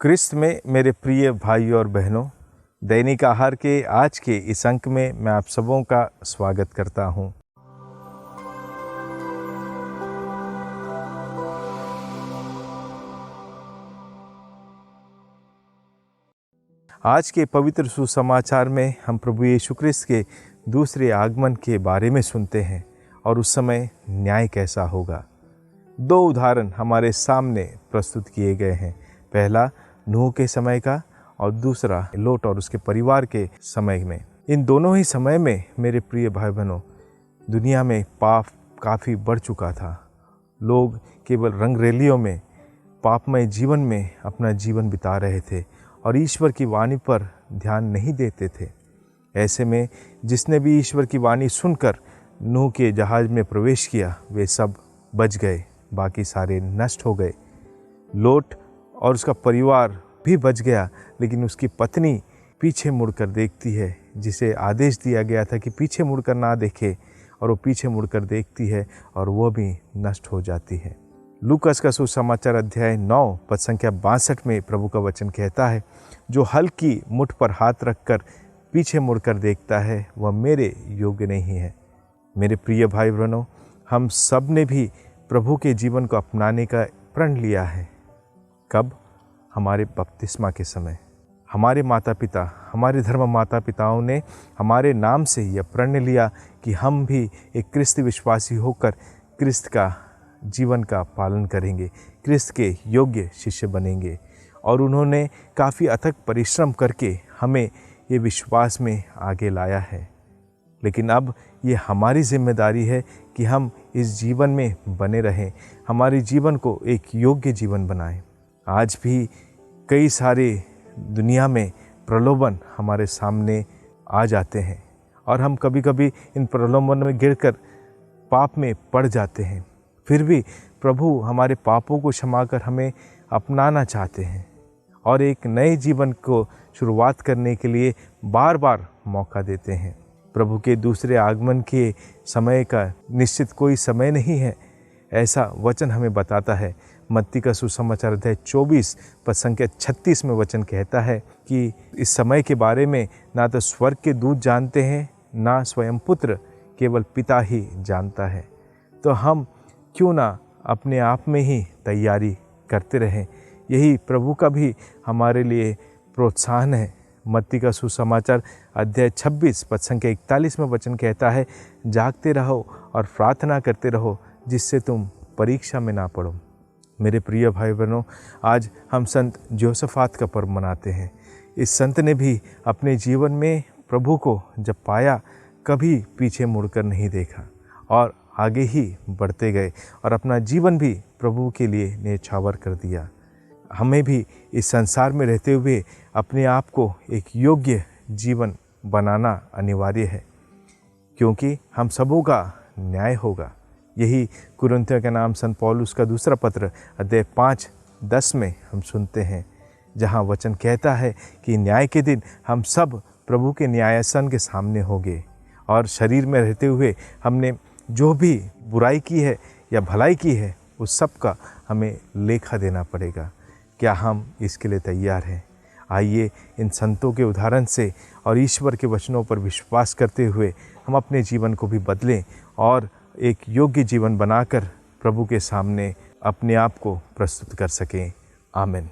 क्रिस्त में मेरे प्रिय भाइयों और बहनों, दैनिक आहार के आज के इस अंक में मैं आप सबों का स्वागत करता हूं। आज के पवित्र सुसमाचार में हम प्रभु यीशु क्रिस्त के दूसरे आगमन के बारे में सुनते हैं और उस समय न्याय कैसा होगा। दो उदाहरण हमारे सामने प्रस्तुत किए गए हैं। पहला नूह के समय का और दूसरा लोट और उसके परिवार के समय में। इन दोनों ही समय में मेरे प्रिय भाई बहनों, दुनिया में पाप काफ़ी बढ़ चुका था। लोग केवल रंगरैलियों में पापमय जीवन में अपना जीवन बिता रहे थे और ईश्वर की वाणी पर ध्यान नहीं देते थे। ऐसे में जिसने भी ईश्वर की वाणी सुनकर नूह के जहाज में प्रवेश किया, वे सब बच गए, बाकी सारे नष्ट हो गए। लोट और उसका परिवार भी बच गया, लेकिन उसकी पत्नी पीछे मुड़कर देखती है, जिसे आदेश दिया गया था कि पीछे मुड़कर ना देखे, और वो पीछे मुड़कर देखती है और वो भी नष्ट हो जाती है। लूकास का सुसमाचार अध्याय 9 पद संख्या 62 में प्रभु का वचन कहता है, जो हल की मुठ पर हाथ रखकर पीछे मुड़कर देखता है, वह मेरे योग्य नहीं है। मेरे प्रिय भाई बहनों, हम सब ने भी प्रभु के जीवन को अपनाने का प्रण लिया है। कब? हमारे बपतिस्मा के समय। हमारे माता पिता, हमारे धर्म माता पिताओं ने हमारे नाम से यह प्रण लिया कि हम भी एक क्रिस्त विश्वासी होकर क्रिस्त का जीवन का पालन करेंगे, क्रिस्त के योग्य शिष्य बनेंगे। और उन्होंने काफ़ी अथक परिश्रम करके हमें ये विश्वास में आगे लाया है। लेकिन अब ये हमारी जिम्मेदारी है कि हम इस जीवन में बने रहें, हमारे जीवन को एक योग्य जीवन बनाएं। आज भी कई सारे दुनिया में प्रलोभन हमारे सामने आ जाते हैं और हम कभी कभी इन प्रलोभन में गिरकर पाप में पड़ जाते हैं। फिर भी प्रभु हमारे पापों को क्षमा कर हमें अपनाना चाहते हैं और एक नए जीवन को शुरुआत करने के लिए बार बार मौका देते हैं। प्रभु के दूसरे आगमन के समय का निश्चित कोई समय नहीं है, ऐसा वचन हमें बताता है। मत्ती का सुसमाचार अध्याय 24 पद संख्या 36 में वचन कहता है कि इस समय के बारे में ना तो स्वर्ग के दूत जानते हैं, ना स्वयं पुत्र, केवल पिता ही जानता है। तो हम क्यों ना अपने आप में ही तैयारी करते रहें। यही प्रभु का भी हमारे लिए प्रोत्साहन है। मत्ती का सुसमाचार अध्याय 26 पद संख्या 41 में वचन कहता है, जागते रहो और प्रार्थना करते रहो, जिससे तुम परीक्षा में ना पड़ो। मेरे प्रिय भाई बहनों, आज हम संत जोसेफात का पर्व मनाते हैं। इस संत ने भी अपने जीवन में प्रभु को जब पाया, कभी पीछे मुड़कर नहीं देखा और आगे ही बढ़ते गए और अपना जीवन भी प्रभु के लिए न्यौछावर कर दिया। हमें भी इस संसार में रहते हुए अपने आप को एक योग्य जीवन बनाना अनिवार्य है, क्योंकि हम सबों का न्याय होगा। यही कुरिन्थियों के नाम संत पौलुस का दूसरा पत्र अध्याय 5:10 में हम सुनते हैं, जहाँ वचन कहता है कि न्याय के दिन हम सब प्रभु के न्यायासन के सामने होंगे और शरीर में रहते हुए हमने जो भी बुराई की है या भलाई की है, उस सब का हमें लेखा देना पड़ेगा। क्या हम इसके लिए तैयार हैं? आइए इन संतों के उदाहरण से और ईश्वर के वचनों पर विश्वास करते हुए हम अपने जीवन को भी बदलें और एक योग्य जीवन बनाकर प्रभु के सामने अपने आप को प्रस्तुत कर सकें। आमीन।